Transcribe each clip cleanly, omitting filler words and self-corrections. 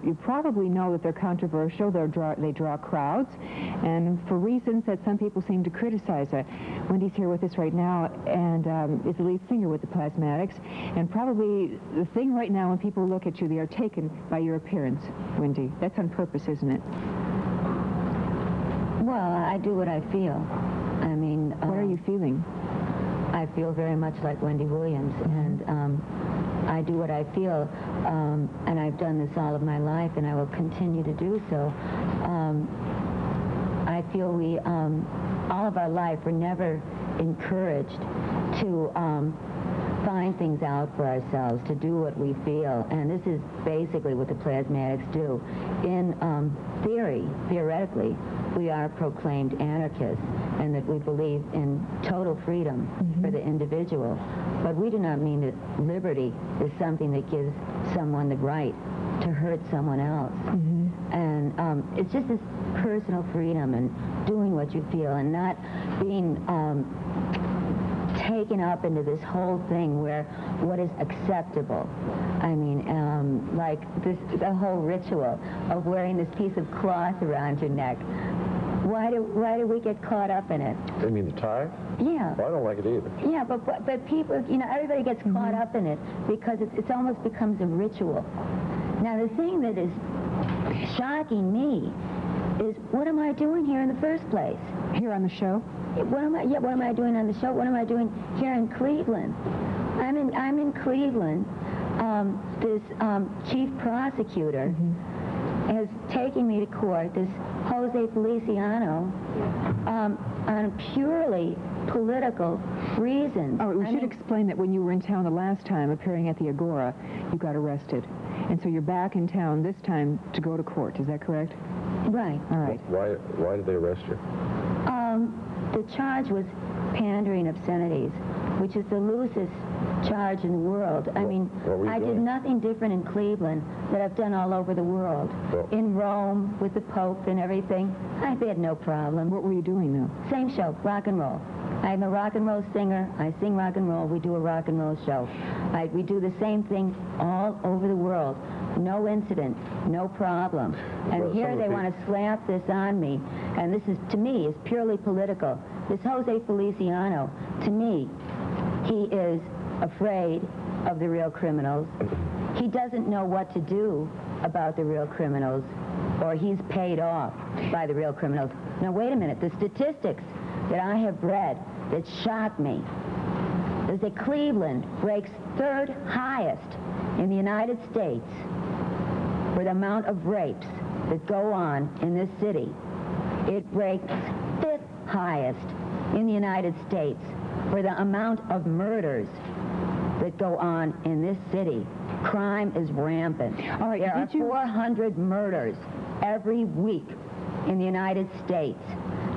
you probably know that they're controversial. They draw crowds, and for reasons that some people seem to criticize. Wendy's here with us right now, and is the lead singer with the Plasmatics. And probably the thing right now when people look at you, they are taken by your appearance, Wendy. That's on purpose, isn't it? Well, I do what I feel. I mean... what are you feeling? I feel very much like Wendy Williams, and I do what I feel, and I've done this all of my life, and I will continue to do so. I feel we, all of our life, we're never encouraged to find things out for ourselves, to do what we feel, and this is basically what the Plasmatics do. In theoretically, we are proclaimed anarchists, and that we believe in total freedom for the individual. But we do not mean that liberty is something that gives someone the right to hurt someone else. And it's just this personal freedom and doing what you feel and not being taken up into this whole thing where what is acceptable. I mean, like the whole ritual of wearing this piece of cloth around your neck. Why do we get caught up in it? You mean the tie? Yeah. Well, I don't like it either. Yeah, but people, you know, everybody gets caught up in it because it almost becomes a ritual. Now, the thing that is shocking me is, what am I doing here in the first place? Here on the show? What am I doing on the show? What am I doing here in Cleveland? I'm in Cleveland. This chief prosecutor is taking me to court, this Jose Feliciano, on purely political reasons. Oh, we should explain that when you were in town the last time, appearing at the Agora, you got arrested. And so you're back in town this time to go to court, is that correct? Right. All right. Why did they arrest you? The charge was pandering obscenities, which is the loosest charge in the world. I mean, I did nothing different in Cleveland that I've done all over the world. In Rome, with the Pope and everything, I've had no problem. What were you doing, though? Same show, rock and roll. I'm a rock and roll singer. I sing rock and roll. We do a rock and roll show. We do the same thing all over the world. No incident, no problem. And here they want to slap this on me. And this is, to me, is purely political. This Jose Feliciano, to me, he is afraid of the real criminals. He doesn't know what to do about the real criminals, or he's paid off by the real criminals. Now, wait a minute. The statistics that I have read that shock me is that Cleveland ranks third highest in the United States for the amount of rapes that go on in this city. It ranks fifth highest in the United States for the amount of murders that go on in this city. Crime is rampant. All right, there are 400 murders every week in the United States.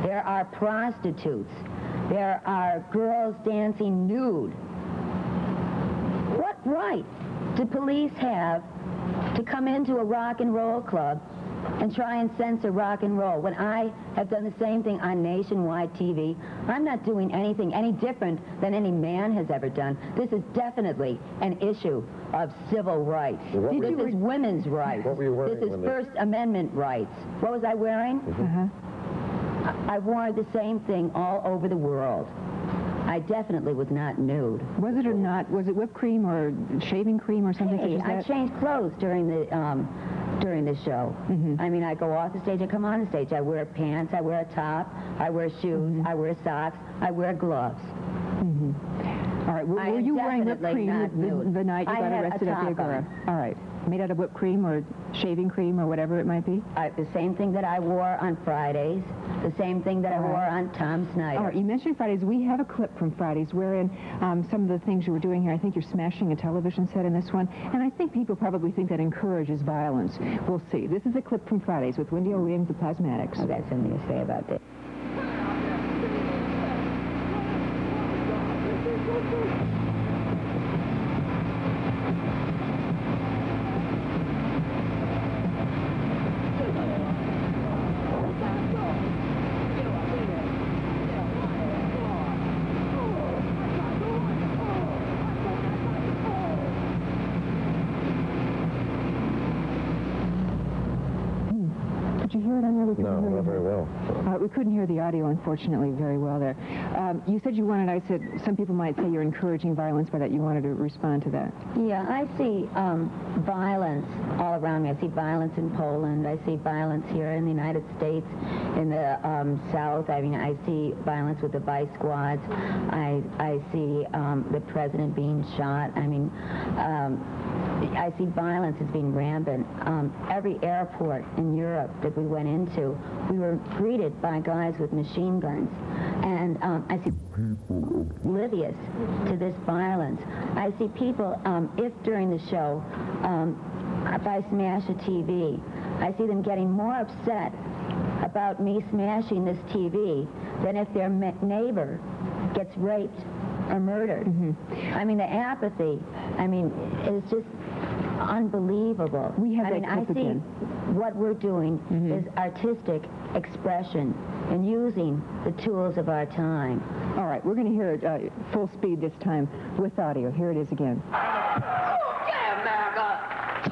There are prostitutes. There are girls dancing nude. What right do police have to come into a rock and roll club and try and censor rock and roll when I have done the same thing on nationwide TV? I'm not doing anything any different than any man has ever done. This is definitely an issue of civil rights. This is women's rights. What were you wearing? This is First Amendment rights. What was I wearing? I wore the same thing all over the world. I definitely was not nude. Was it or not? Was it whipped cream or shaving cream or something such as that? I changed clothes during the show. I mean, I go off the stage, I come on the stage. I wear pants, I wear a top, I wear shoes, I wear socks, I wear gloves. All right. Were you wearing whipped cream the night you got arrested at the Agora? All right. Made out of whipped cream or shaving cream or whatever it might be? The same thing that I wore on Fridays, the same thing that I wore on Tom Snyder. All right, you mentioned Fridays. We have a clip from Fridays wherein some of the things you were doing here, I think you're smashing a television set in this one, and I think people probably think that encourages violence. We'll see. This is a clip from Fridays with Wendy Williams, the Plasmatics. I've got something to say about this. couldn't hear not you. very well. We couldn't hear the audio, unfortunately, very well there. You said you wanted, I said, some people might say you're encouraging violence by that. You wanted to respond to that. Yeah, I see violence all around me. I see violence in Poland. I see violence here in the United States, in the South. I mean, I see violence with the vice squads. I see the president being shot. I mean, I see violence as being rampant. Every airport in Europe that we went into, we were greeted by guys with machine guns. And I see people oblivious to this violence. I see people, if during the show, if I smash a TV, I see them getting more upset about me smashing this TV than if their neighbor gets raped or murdered. I mean, the apathy, I mean, is just unbelievable. We have I see what we're doing is artistic expression and using the tools of our time. All right, we're going to hear it full speed this time with audio. Here it is again. Okay, America,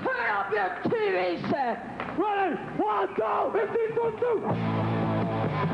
turn up your TV set. Ready, 1, go, 15, 2.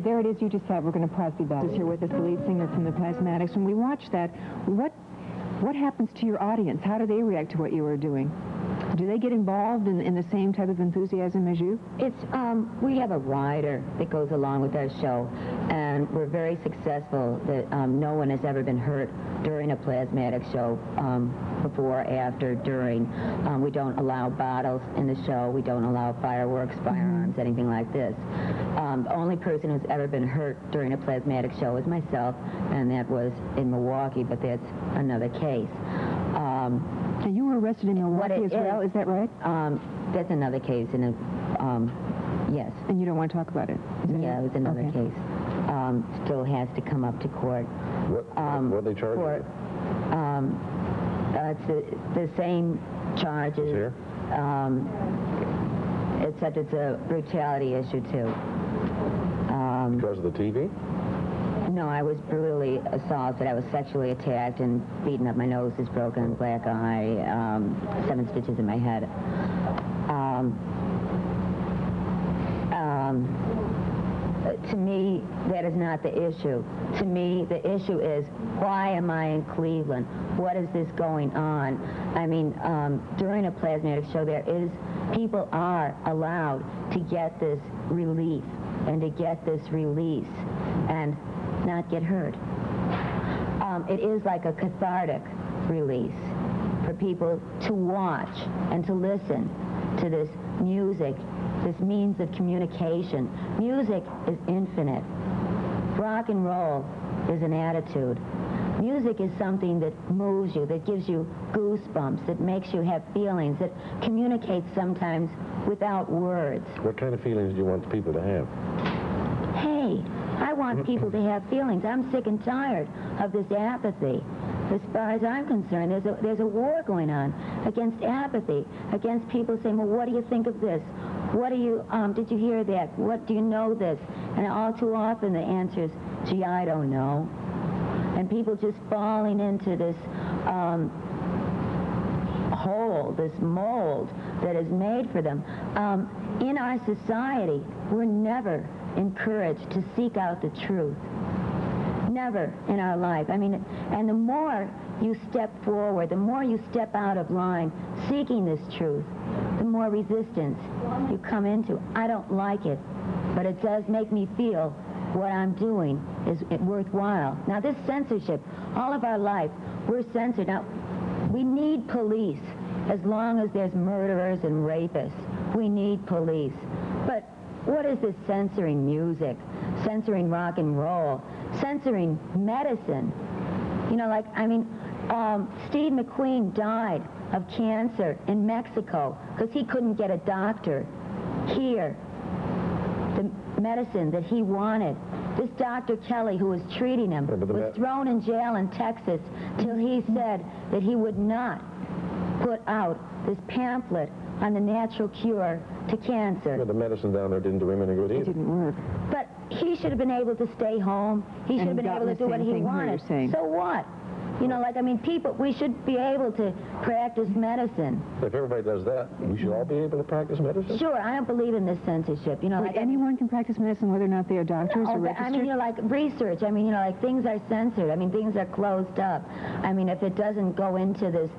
There it is. You just said we're going to pause the battle. Is here with us, the lead singer from the Plasmatics. When we watch that, what happens to your audience? How do they react to what you are doing? Do they get involved in the same type of enthusiasm as you? It's we have a rider that goes along with our show, and we're very successful. That no one has ever been hurt during a Plasmatic show, before, after, during. We don't allow bottles in the show. We don't allow fireworks, firearms, anything like this. The only person who's ever been hurt during a Plasmatic show is myself, and that was in Milwaukee, but that's another case. And you were arrested in Milwaukee as well, is that right? That's another case, and yes. And you don't want to talk about it? Yeah, it was another case. Still has to come up to court. What are they charging you? It's the same charges. Here? Except it's a brutality issue, too. Because of the TV? No, I was brutally assaulted. I was sexually attacked and beaten up. My nose is broken, black eye, 7 stitches in my head. To me, that is not the issue. To me, the issue is, why am I in Cleveland? What is this going on? I mean, during a Plasmatic show, people are allowed to get this relief and to get this release and not get hurt. It is like a cathartic release for people to watch and to listen to this music, this means of communication. Music is infinite. Rock and roll is an attitude. Music is something that moves you, that gives you goosebumps, that makes you have feelings, that communicates sometimes without words. What kind of feelings do you want people to have? Hey, I want people to have feelings. I'm sick and tired of this apathy. As far as I'm concerned, there's a war going on against apathy, against people saying, well, what do you think of this? What do you, did you hear that? What do you know this? And all too often the answer is, gee, I don't know. And people just falling into this hole, this mold that is made for them. In our society, we're never encouraged to seek out the truth. Never in our life. I mean, and the more you step forward, the more you step out of line seeking this truth, the more resistance you come into. I don't like it. but it does make me feel what I'm doing is worthwhile. Now, this censorship, all of our life, we're censored. Now, we need police as long as there's murderers and rapists. We need police. But what is this censoring music, censoring rock and roll, censoring medicine? You know, like, I mean, Steve McQueen died of cancer in Mexico because he couldn't get a doctor here, the medicine that he wanted. This Dr. Kelly, who was treating him, was thrown in jail in Texas till he said that he would not put out this pamphlet on the natural cure to cancer. But the medicine down there didn't do him any good either. It didn't work. But he should have been able to stay home. He should have been able to do what he wanted. So what? You know, like, I mean, people, we should be able to practice medicine. If everybody does that, we should all be able to practice medicine? Sure, I don't believe in this censorship. You know, like, anyone can practice medicine whether or not they are doctors or registered? I mean, you know, like research. I mean, you know, like things are censored. I mean, things are closed up. I mean, if it doesn't go into this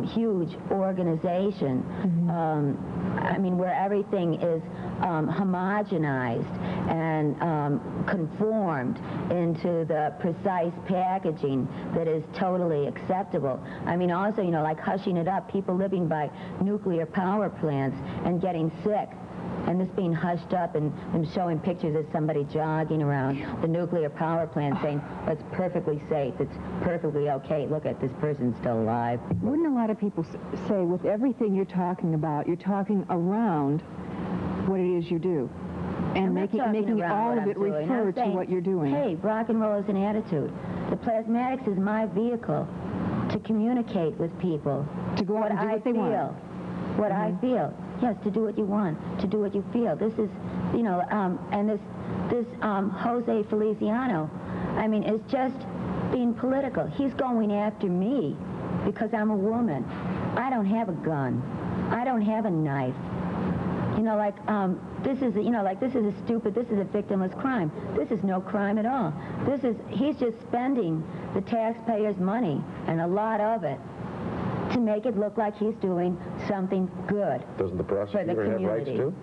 huge organization, I mean, where everything is homogenized and conformed into the precise packaging that is totally acceptable. I mean, also, you know, like hushing it up, people living by nuclear power plants and getting sick, and this being hushed up and showing pictures of somebody jogging around the nuclear power plant saying, well, it's perfectly safe, it's perfectly okay, look at this person's still alive. Wouldn't a lot of people say with everything you're talking about, you're talking around what it is you do? And making all of it refer to what you're doing. Hey, rock and roll is an attitude. The Plasmatics is my vehicle to communicate with people. To go out and do what they want. What I feel. Yes, to do what you want, to do what you feel. This is, you know, and this Jose Feliciano, I mean, is just being political. He's going after me because I'm a woman. I don't have a gun. I don't have a knife. You know, like, this is, you know, like, this is a victimless crime. This is no crime at all. He's just spending the taxpayers' money, and a lot of it, to make it look like he's doing something good. Doesn't the prosecutor have rights too?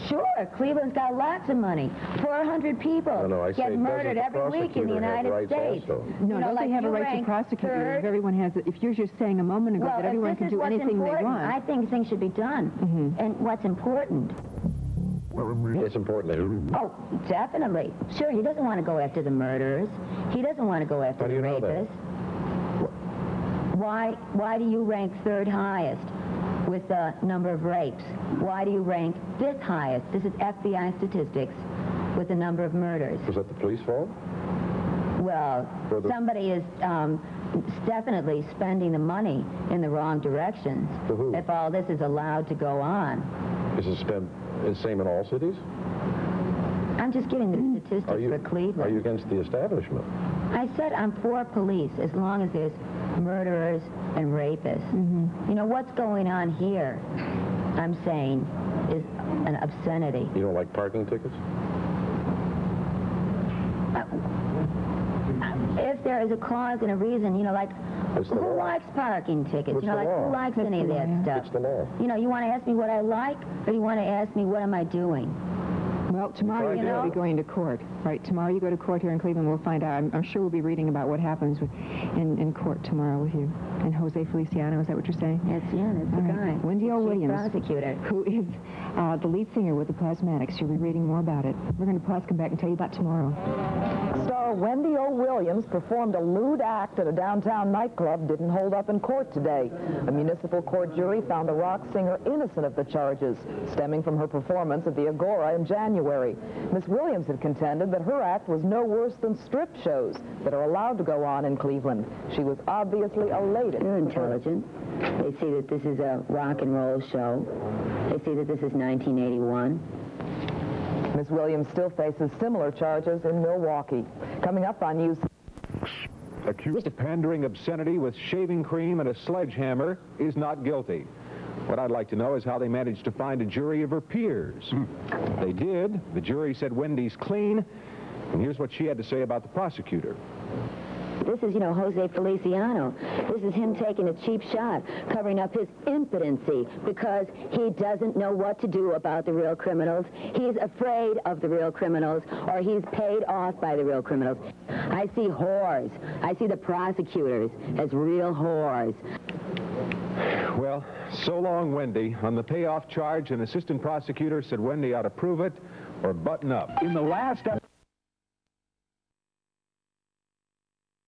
Sure, Cleveland's got lots of money. 400 people get murdered every week in the United States. No, don't they have a right to prosecute you? If everyone has, if you're just saying a moment ago that everyone can do anything they want. I think things should be done. And what's important? It's important. Oh, definitely. Sure, he doesn't want to go after the murderers. He doesn't want to go after the rapists. Why do you rank third highest with the number of rapes? Why do you rank fifth highest? This is FBI statistics with the number of murders. Was that the police fault? Well, somebody is definitely spending the money in the wrong directions if all this is allowed to go on. Is it spent the same in all cities? I'm just giving the statistics for Cleveland. Are you against the establishment? I said I'm for police as long as there's murderers and rapists. You know, what's going on here, I'm saying, is an obscenity. You don't like parking tickets? If there is a cause and a reason, you know, like, who likes parking tickets? You know, like, who likes any of that stuff? It's the law. You know, you want to ask me what I like, or you want to ask me what am I doing? Well, tomorrow you're going to be going to court, right? Tomorrow you go to court here in Cleveland. We'll find out. I'm sure we'll be reading about what happens in court tomorrow with you. And Jose Feliciano, is that what you're saying? That's the guy. Wendy O. Williams, prosecutor, who is the lead singer with the Plasmatics. You'll be reading more about it. We're going to pause, come back, and tell you about tomorrow. Star Wendy O. Williams performed a lewd act at a downtown nightclub, didn't hold up in court today. A municipal court jury found the rock singer innocent of the charges stemming from her performance at the Agora in January. Miss Williams had contended that her act was no worse than strip shows that are allowed to go on in Cleveland. She was obviously elated. They're intelligent. They see that this is a rock and roll show. They see that this is 1981. Ms. Williams still faces similar charges in Milwaukee. Coming up on News. Accused of pandering obscenity with shaving cream and a sledgehammer is not guilty. What I'd like to know is how they managed to find a jury of her peers. They did. The jury said Wendy's clean, and here's what she had to say about the prosecutor. This is, you know, Jose Feliciano. This is him taking a cheap shot, covering up his impotency because he doesn't know what to do about the real criminals. He's afraid of the real criminals, or he's paid off by the real criminals. I see whores. I see the prosecutors as real whores. Well, so long, Wendy. On the payoff charge, an assistant prosecutor said Wendy ought to prove it or button up. In the last